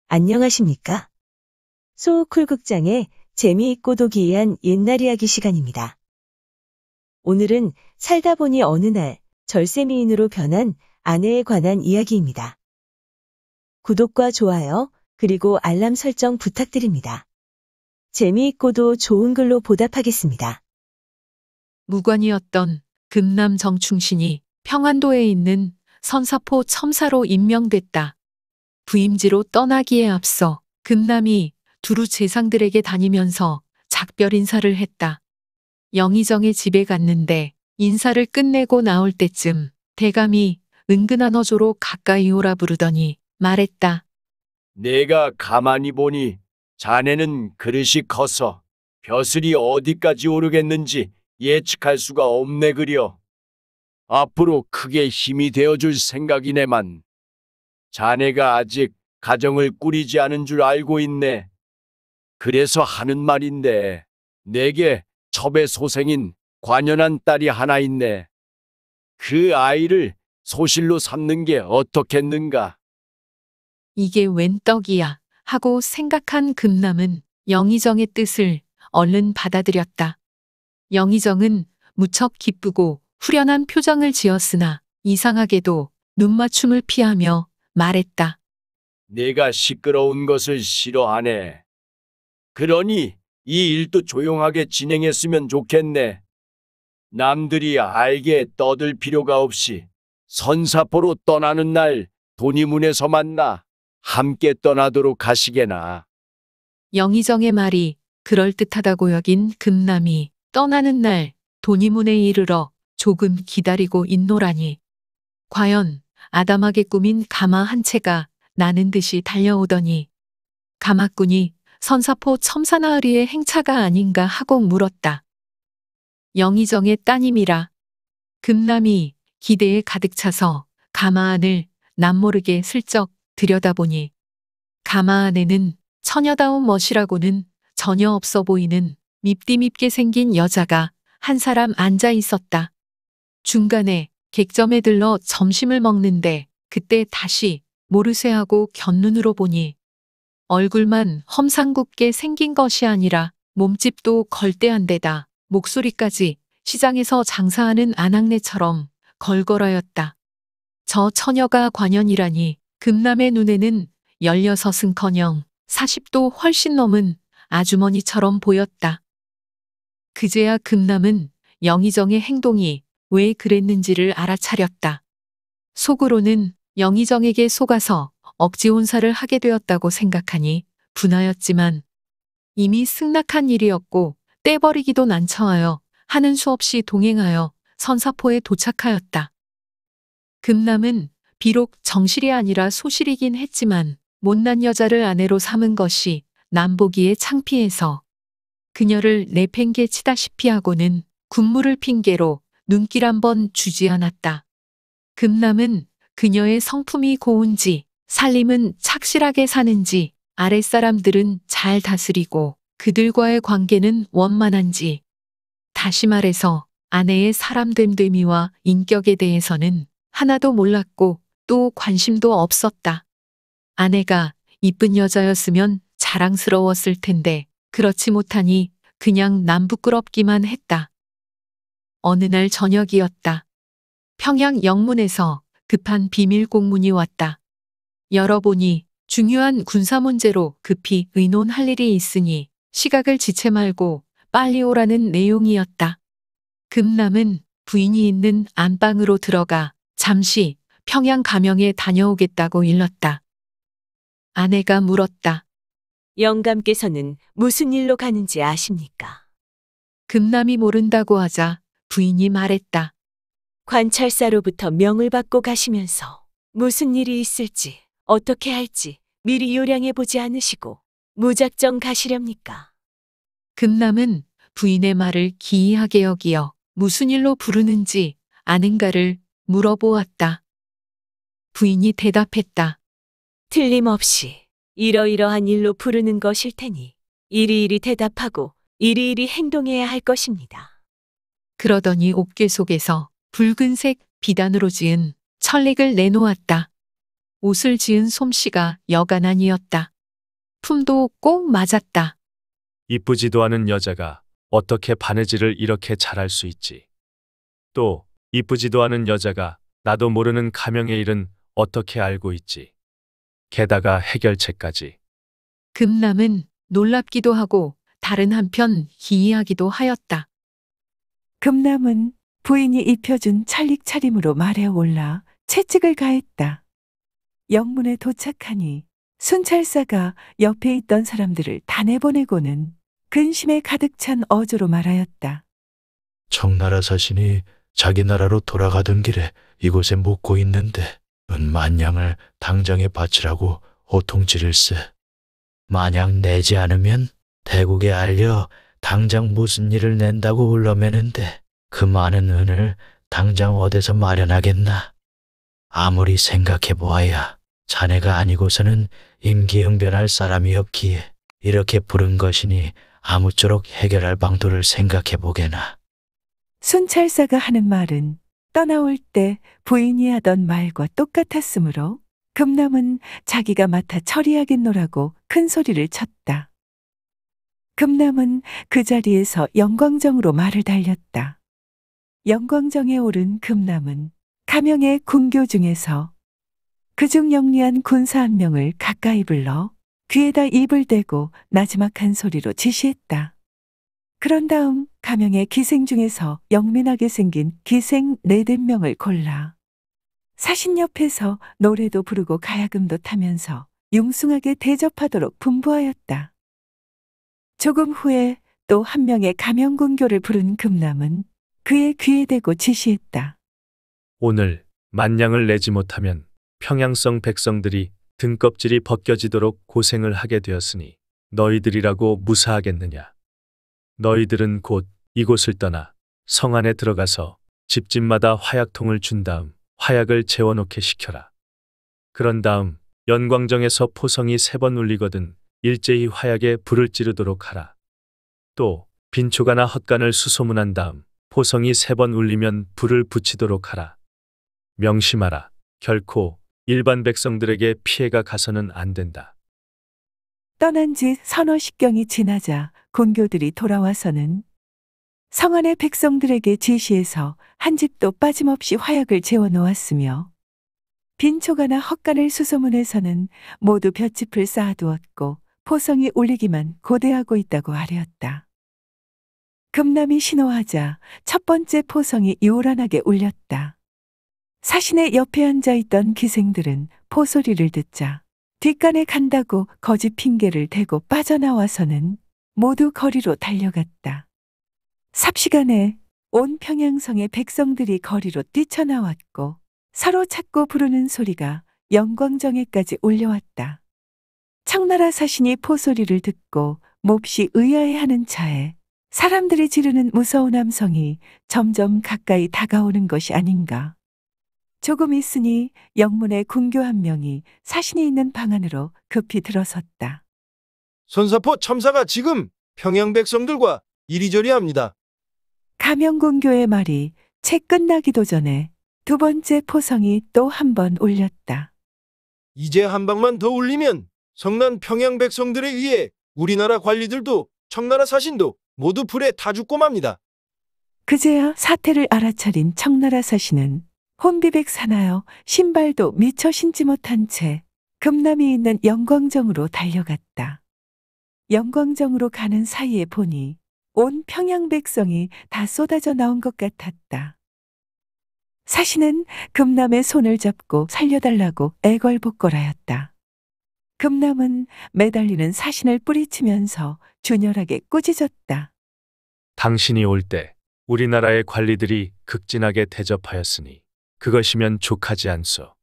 안녕하십니까? 소쿨극장의 재미있고도 기이한 옛날 이야기 시간입니다. 오늘은 살다 보니 어느 날 절세미인으로 변한 아내에 관한 이야기입니다. 구독과 좋아요, 그리고 알람 설정 부탁드립니다. 재미있고도 좋은 글로 보답하겠습니다. 무관이었던 금남 정충신이 평안도에 있는 선사포 첨사로 임명됐다. 부임지로 떠나기에 앞서 금남이 두루 재상들에게 다니면서 작별 인사를 했다. 영의정의 집에 갔는데 인사를 끝내고 나올 때쯤 대감이 은근한 어조로 가까이 오라 부르더니 말했다. 내가 가만히 보니 자네는 그릇이 커서 벼슬이 어디까지 오르겠는지 예측할 수가 없네 그려. 앞으로 크게 힘이 되어줄 생각이네만. 자네가 아직 가정을 꾸리지 않은 줄 알고 있네. 그래서 하는 말인데 내게 첩의 소생인 관연한 딸이 하나 있네. 그 아이를 소실로 삼는 게 어떻겠는가? 이게 웬 떡이야 하고 생각한 금남은 영의정의 뜻을 얼른 받아들였다. 영의정은 무척 기쁘고 후련한 표정을 지었으나 이상하게도 눈맞춤을 피하며 말했다. 내가 시끄러운 것을 싫어하네. 그러니 이 일도 조용하게 진행했으면 좋겠네. 남들이 알게 떠들 필요가 없이 선사포로 떠나는 날 돈이문에서 만나 함께 떠나도록 하시게나. 영의정의 말이 그럴듯하다고 여긴 금남이 떠나는 날 돈이문에 이르러 조금 기다리고 있노라니. 과연 아담하게 꾸민 가마 한 채가 나는 듯이 달려오더니 가마꾼이 선사포 첨사나으리의 행차가 아닌가 하고 물었다. 영의정의 따님이라. 금남이 기대에 가득 차서 가마 안을 남모르게 슬쩍 들여다보니 가마 안에는 처녀다운 멋이라고는 전혀 없어 보이는 밉디밉게 생긴 여자가 한 사람 앉아 있었다. 중간에 객점에 들러 점심을 먹는데 그때 다시 모르쇠하고 곁눈으로 보니 얼굴만 험상궂게 생긴 것이 아니라 몸집도 걸대한 데다 목소리까지 시장에서 장사하는 아낙네처럼 걸걸하였다. 저 처녀가 관연이라니 금남의 눈에는 16은커녕 40도 훨씬 넘은 아주머니처럼 보였다. 그제야 금남은 영의정의 행동이 왜 그랬는지를 알아차렸다. 속으로는 영의정에게 속아서 억지 혼사를 하게 되었다고 생각하니 분하였지만 이미 승낙한 일이었고 떼버리기도 난처하여 하는 수 없이 동행하여 선사포에 도착하였다. 금남은 비록 정실이 아니라 소실이긴 했지만 못난 여자를 아내로 삼은 것이 남보기에 창피해서 그녀를 내팽개 치다시피 하고는 군무를 핑계로 눈길 한번 주지 않았다. 금남은 그녀의 성품이 고운지 살림은 착실하게 사는지 아랫사람들은 잘 다스리고 그들과의 관계는 원만한지 다시 말해서 아내의 사람됨됨이와 인격에 대해서는 하나도 몰랐고 또 관심도 없었다. 아내가 이쁜 여자였으면 자랑스러웠을 텐데 그렇지 못하니 그냥 남부끄럽기만 했다. 어느 날 저녁이었다. 평양 영문에서 급한 비밀 공문이 왔다. 열어보니 중요한 군사 문제로 급히 의논할 일이 있으니 시각을 지체 말고 빨리 오라는 내용이었다. 금남은 부인이 있는 안방으로 들어가 잠시 평양 가명에 다녀오겠다고 일렀다. 아내가 물었다. 영감께서는 무슨 일로 가는지 아십니까? 금남이 모른다고 하자 부인이 말했다. 관찰사로부터 명을 받고 가시면서 무슨 일이 있을지 어떻게 할지 미리 요량해 보지 않으시고 무작정 가시렵니까? 금남은 부인의 말을 기이하게 여기어 무슨 일로 부르는지 아는가를 물어보았다. 부인이 대답했다. 틀림없이 이러이러한 일로 부르는 것일 테니 이리이리 대답하고 이리이리 행동해야 할 것입니다. 그러더니 옥괴 속에서 붉은색 비단으로 지은 천릭을 내놓았다. 옷을 지은 솜씨가 여간 아니었다. 품도 꼭 맞았다. 이쁘지도 않은 여자가 어떻게 바느질을 이렇게 잘할 수 있지? 또 이쁘지도 않은 여자가 나도 모르는 가명의 일은 어떻게 알고 있지? 게다가 해결책까지. 금남은 놀랍기도 하고 다른 한편 기이하기도 하였다. 금남은 부인이 입혀준 찰릭 차림으로 말에 올라 채찍을 가했다. 영문에 도착하니 순찰사가 옆에 있던 사람들을 다 내보내고는 근심에 가득 찬 어조로 말하였다. 청나라 사신이 자기 나라로 돌아가던 길에 이곳에 묵고 있는데 은 만냥을 당장에 바치라고 호통지를세. 만약 내지 않으면 대국에 알려 당장 무슨 일을 낸다고 울러매는데 그 많은 은을 당장 어디서 마련하겠나. 아무리 생각해 보아야 자네가 아니고서는 임기응변할 사람이 없기에 이렇게 부른 것이니 아무쪼록 해결할 방도를 생각해 보게나. 순찰사가 하는 말은 떠나올 때 부인이 하던 말과 똑같았으므로 금남은 자기가 맡아 처리하겠노라고 큰 소리를 쳤다. 금남은 그 자리에서 영광정으로 말을 달렸다. 영광정에 오른 금남은 가명의 군교 중에서 그중 영리한 군사 한 명을 가까이 불러 귀에다 입을 대고 나지막한 소리로 지시했다. 그런 다음 가명의 기생 중에서 영민하게 생긴 기생 4-5명을 골라 사신 옆에서 노래도 부르고 가야금도 타면서 융숭하게 대접하도록 분부하였다. 조금 후에 또 한 명의 가명군교를 부른 금남은 그의 귀에 대고 지시했다. 오늘 만냥을 내지 못하면 평양성 백성들이 등껍질이 벗겨지도록 고생을 하게 되었으니 너희들이라고 무사하겠느냐. 너희들은 곧 이곳을 떠나 성 안에 들어가서 집집마다 화약통을 준 다음 화약을 재워놓게 시켜라. 그런 다음 연광정에서 포성이 3번 울리거든 일제히 화약에 불을 찌르도록 하라. 또 빈초가나 헛간을 수소문한 다음 포성이 3번 울리면 불을 붙이도록 하라. 명심하라. 결코 일반 백성들에게 피해가 가서는 안 된다. 떠난 지 서너 십경이 지나자 군교들이 돌아와서는 성 안의 백성들에게 지시해서 한 집도 빠짐없이 화약을 재워 놓았으며 빈초가나 헛간을 수소문해서는 모두 볏짚을 쌓아두었고 포성이 울리기만 고대하고 있다고 아뢰었다. 금남이 신호하자 첫 번째 포성이 요란하게 울렸다. 사신의 옆에 앉아있던 기생들은 포소리를 듣자 뒷간에 간다고 거짓 핑계를 대고 빠져나와서는 모두 거리로 달려갔다. 삽시간에 온 평양성의 백성들이 거리로 뛰쳐나왔고 서로 찾고 부르는 소리가 영광정에까지 울려왔다. 청나라 사신이 포소리를 듣고 몹시 의아해하는 차에 사람들이 지르는 무서운 함성이 점점 가까이 다가오는 것이 아닌가. 조금 있으니 영문의 군교 한 명이 사신이 있는 방 안으로 급히 들어섰다. 선사포 첨사가 지금 평양 백성들과 이리저리 합니다. 가명군교의 말이 채 끝나기도 전에 두 번째 포성이 또 한 번 울렸다. 이제 한 방만 더 울리면 성난 평양 백성들에 의해 우리나라 관리들도 청나라 사신도 모두 불에 타 죽고 맙니다. 그제야 사태를 알아차린 청나라 사신은 혼비백 사나여 신발도 미처 신지 못한 채 금남이 있는 영광정으로 달려갔다. 영광정으로 가는 사이에 보니 온 평양 백성이 다 쏟아져 나온 것 같았다. 사신은 금남의 손을 잡고 살려달라고 애걸복걸하였다. 금남은 매달리는 사신을 뿌리치면서 준열하게 꾸짖었다. 당신이 올 때 우리나라의 관리들이 극진하게 대접하였으니 그것이면 족하지 않소.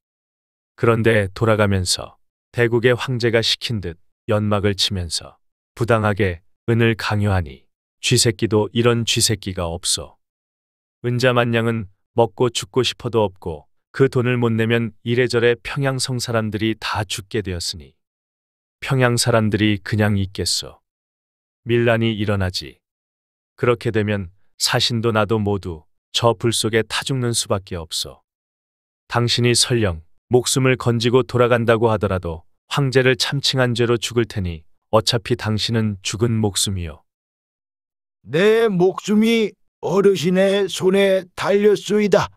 그런데 돌아가면서 대국의 황제가 시킨 듯 연막을 치면서 부당하게 은을 강요하니 쥐새끼도 이런 쥐새끼가 없소. 은자만냥은 먹고 죽고 싶어도 없고 그 돈을 못 내면 이래저래 평양성 사람들이 다 죽게 되었으니 평양 사람들이 그냥 있겠소. 밀란이 일어나지. 그렇게 되면 사신도 나도 모두 저 불 속에 타 죽는 수밖에 없소. 당신이 설령 목숨을 건지고 돌아간다고 하더라도 황제를 참칭한 죄로 죽을 테니 어차피 당신은 죽은 목숨이요. 내 목숨이 어르신의 손에 달렸소이다.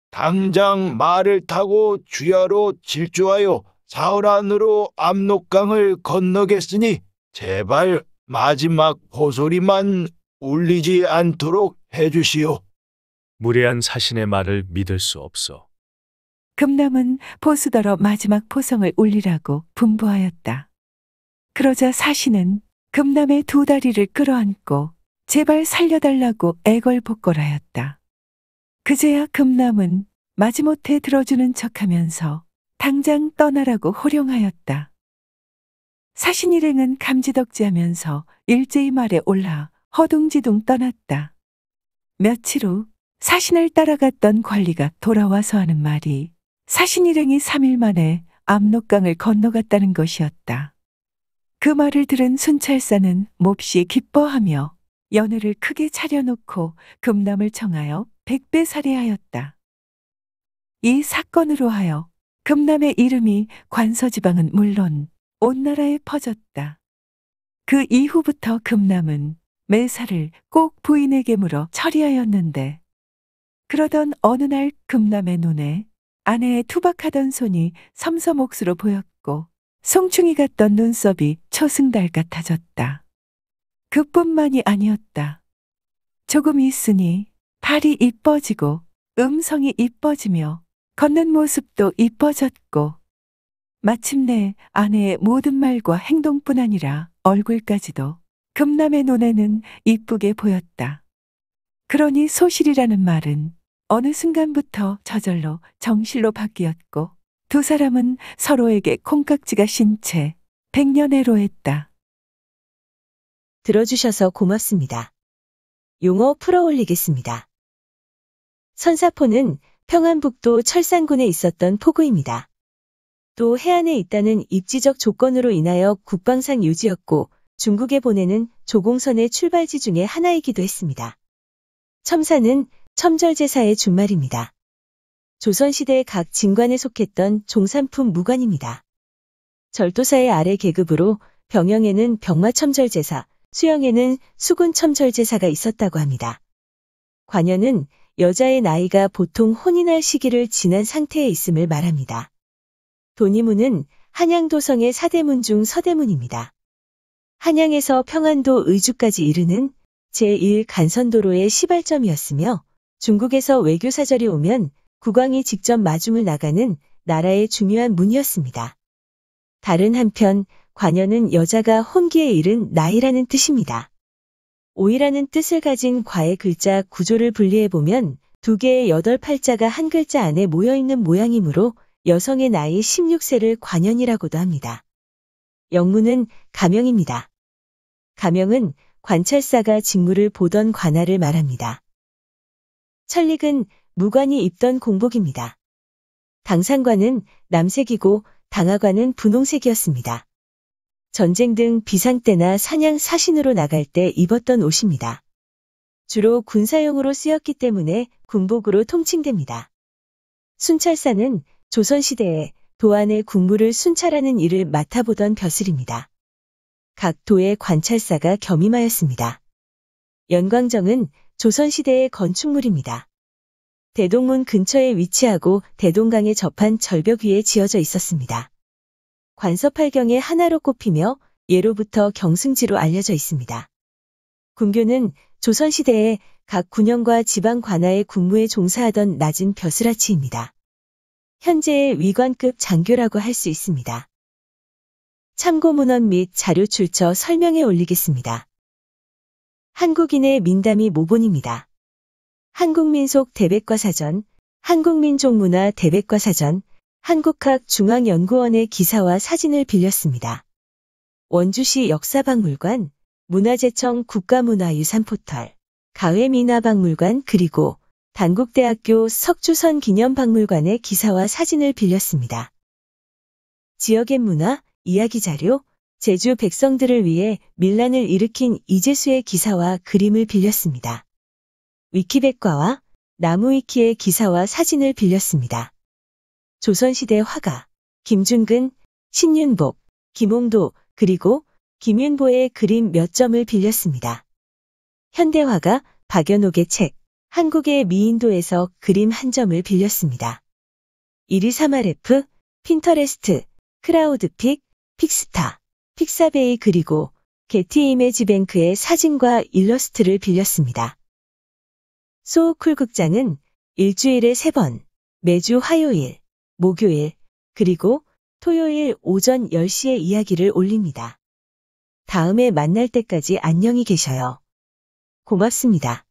당장 말을 타고 주야로 질주하여 사흘 안으로 압록강을 건너겠으니 제발 마지막 호소리만 울리지 않도록 해주시오. 무례한 사신의 말을 믿을 수 없어. 금남은 보수더러 마지막 포성을 울리라고 분부하였다. 그러자 사신은 금남의 두 다리를 끌어안고 제발 살려달라고 애걸복걸하였다. 그제야 금남은 마지못해 들어주는 척하면서 당장 떠나라고 호령하였다. 사신 일행은 감지덕지하면서 일제히 말에 올라 허둥지둥 떠났다. 며칠 후 사신을 따라갔던 관리가 돌아와서 하는 말이 사신 일행이 3일 만에 압록강을 건너갔다는 것이었다. 그 말을 들은 순찰사는 몹시 기뻐하며 연회를 크게 차려놓고 금남을 청하여 100배 살해하였다. 이 사건으로 하여 금남의 이름이 관서지방은 물론 온 나라에 퍼졌다. 그 이후부터 금남은 매사를 꼭 부인에게 물어 처리하였는데 그러던 어느 날 금남의 눈에 아내의 투박하던 손이 섬섬옥수로 보였고 송충이 같던 눈썹이 초승달 같아졌다. 그뿐만이 아니었다. 조금 있으니 발이 이뻐지고 음성이 이뻐지며 걷는 모습도 이뻐졌고 마침내 아내의 모든 말과 행동뿐 아니라 얼굴까지도 금남의 눈에는 이쁘게 보였다. 그러니 소실이라는 말은 어느 순간부터 저절로 정실로 바뀌었고 두 사람은 서로에게 콩깍지가 신 채 백년해로했다. 들어주셔서 고맙습니다. 용어 풀어올리겠습니다. 선사포는 평안북도 철산군에 있었던 포구입니다. 또 해안에 있다는 입지적 조건으로 인하여 국방상 요지였고 중국에 보내는 조공선의 출발지 중에 하나이기도 했습니다. 첨사는 첨절제사의 준말입니다. 조선시대 각 진관에 속했던 종산품 무관입니다. 절도사의 아래 계급으로 병영에는 병마첨절제사, 수영에는 수군첨절제사가 있었다고 합니다. 관여는 여자의 나이가 보통 혼인할 시기를 지난 상태에 있음을 말합니다. 도니문은 한양도성의 사대문 중 서대문입니다. 한양에서 평안도 의주까지 이르는 제1간선도로의 시발점이었으며 중국에서 외교사절이 오면 국왕이 직접 마중을 나가는 나라의 중요한 문이었습니다. 다른 한편 관여는 여자가 혼기에 이른 나이라는 뜻입니다. 오이라는 뜻을 가진 과의 글자 구조를 분리해보면 두 개의 8팔자가 한 글자 안에 모여있는 모양이므로 여성의 나이 16세를 관연이라고도 합니다. 영문은 가명입니다. 가명은 관찰사가 직무를 보던 관할을 말합니다. 천릭은 무관이 입던 공복입니다. 당상관은 남색이고 당하관은 분홍색이었습니다. 전쟁 등 비상 때나 사냥 사신으로 나갈 때 입었던 옷입니다. 주로 군사용으로 쓰였기 때문에 군복으로 통칭됩니다. 순찰사는 조선시대에 도안의 국무를 순찰하는 일을 맡아보던 벼슬입니다. 각 도의 관찰사가 겸임하였습니다. 연광정은 조선시대의 건축물입니다. 대동문 근처에 위치하고 대동강에 접한 절벽 위에 지어져 있었습니다. 관서팔경의 하나로 꼽히며 예로부터 경승지로 알려져 있습니다. 군교는 조선시대에 각 군영과 지방 관하의 군무에 종사하던 낮은 벼슬아치입니다. 현재의 위관급 장교라고 할 수 있습니다. 참고문헌 및 자료 출처 설명에 올리겠습니다. 한국인의 민담이 모본입니다. 한국민속 대백과사전, 한국민족문화 대백과사전, 한국학중앙연구원의 기사와 사진을 빌렸습니다. 원주시 역사박물관, 문화재청 국가문화유산포털, 가회민화박물관 그리고 단국대학교 석주선 기념박물관의 기사와 사진을 빌렸습니다. 지역의 문화, 이야기자료, 제주 백성들을 위해 밀란을 일으킨 이재수의 기사와 그림을 빌렸습니다. 위키백과와 나무위키의 기사와 사진을 빌렸습니다. 조선시대 화가, 김준근, 신윤복, 김홍도, 그리고 김윤보의 그림 몇 점을 빌렸습니다. 현대화가 박연옥의 책, 한국의 미인도에서 그림 한 점을 빌렸습니다. 123RF, 핀터레스트, 크라우드픽, 픽스타, 픽사베이 그리고 게티 이미지뱅크의 사진과 일러스트를 빌렸습니다. 소우쿨 극장은 일주일에 3번, 매주 화요일, 목요일, 그리고 토요일 오전 10시에 이야기를 올립니다. 다음에 만날 때까지 안녕히 계셔요. 고맙습니다.